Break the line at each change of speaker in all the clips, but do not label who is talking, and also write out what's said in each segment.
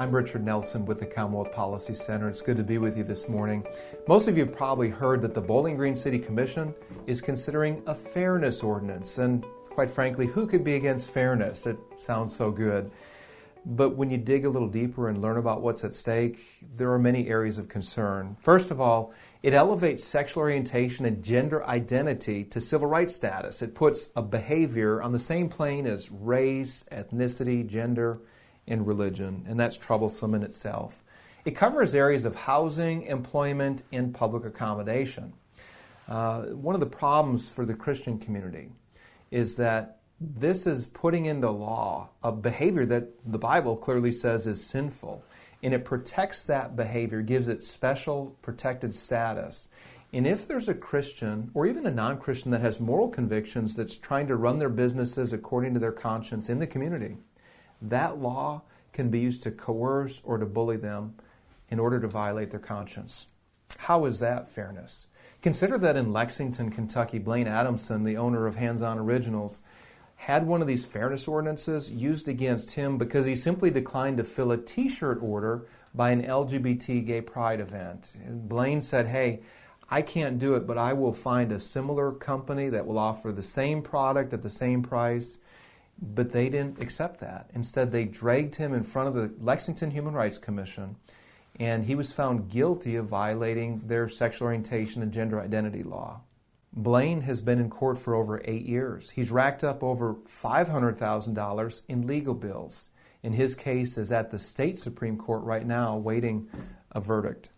I'm Richard Nelson with the Commonwealth Policy Center. It's good to be with you this morning. Most of you have probably heard that the Bowling Green City Commission is considering a fairness ordinance. And quite frankly, who could be against fairness? It sounds so good. But when you dig a little deeper and learn about what's at stake, there are many areas of concern. First of all, it elevates sexual orientation and gender identity to civil rights status. It puts a behavior on the same plane as race, ethnicity, gender, and religion, and that's troublesome in itself. It covers areas of housing, employment, and public accommodation. One of the problems for the Christian community is that this is putting into law a behavior that the Bible clearly says is sinful, and it protects that behavior, gives it special protected status. And if there's a Christian, or even a non-Christian that has moral convictions that's trying to run their businesses according to their conscience in the community, that law can be used to coerce or to bully them in order to violate their conscience. How is that fairness? Consider that in Lexington, Kentucky, Blaine Adamson, the owner of Hands On Originals, had one of these fairness ordinances used against him because he simply declined to fill a t-shirt order by an LGBT gay pride event. And Blaine said, hey, I can't do it, but I will find a similar company that will offer the same product at the same price. But they didn't accept that. Instead, they dragged him in front of the Lexington Human Rights Commission, and he was found guilty of violating their sexual orientation and gender identity law. Blaine has been in court for over 8 years. He's racked up over $500,000 in legal bills. And his case is at the state Supreme Court right now, waiting a verdict.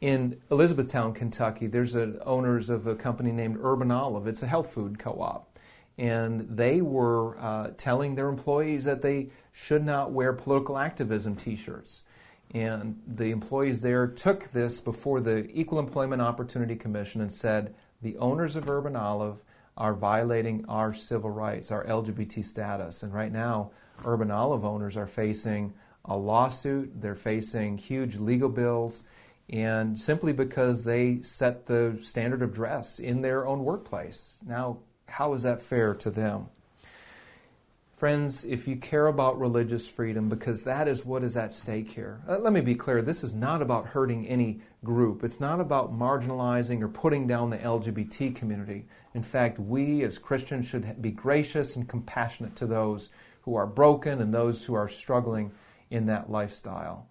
In Elizabethtown, Kentucky, there's owners of a company named Urban Olive. It's a health food co-op. And they were telling their employees that they should not wear political activism t-shirts. And the employees there took this before the Equal Employment Opportunity Commission and said, the owners of Urban Olive are violating our civil rights, our LGBT status. And right now, Urban Olive owners are facing a lawsuit. They're facing huge legal bills, and simply because they set the standard of dress in their own workplace. Now, how is that fair to them? Friends, if you care about religious freedom, because that is what is at stake here. Let me be clear, this is not about hurting any group. It's not about marginalizing or putting down the LGBT community. In fact, we as Christians should be gracious and compassionate to those who are broken and those who are struggling in that lifestyle.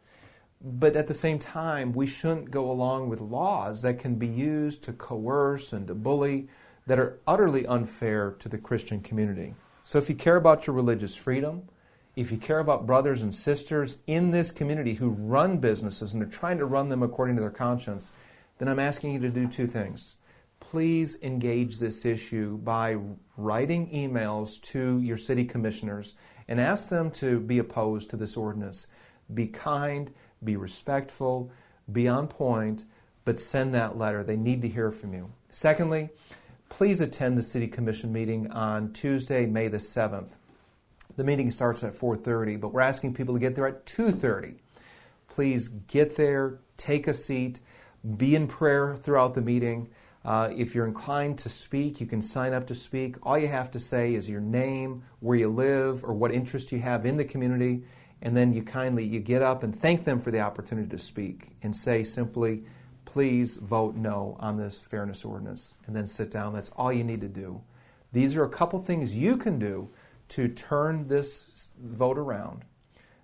But at the same time, we shouldn't go along with laws that can be used to coerce and to bully, that are utterly unfair to the Christian community. So if you care about your religious freedom, if you care about brothers and sisters in this community who run businesses and are trying to run them according to their conscience, then I'm asking you to do two things. Please engage this issue by writing emails to your city commissioners and ask them to be opposed to this ordinance. Be kind, be respectful, be on point, but send that letter. They need to hear from you. Secondly, please attend the City Commission meeting on Tuesday, May the 7th. The meeting starts at 4:30, but we're asking people to get there at 2:30. Please get there, take a seat, be in prayer throughout the meeting. If you're inclined to speak, you can sign up to speak. All you have to say is your name, where you live, or what interest you have in the community, and then you get up and thank them for the opportunity to speak and say simply, please vote no on this fairness ordinance, and then sit down. That's all you need to do. These are a couple things you can do to turn this vote around.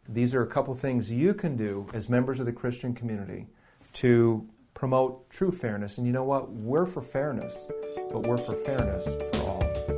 These are a couple things you can do as members of the Christian community to promote true fairness. And you know what? We're for fairness, but we're for fairness for all.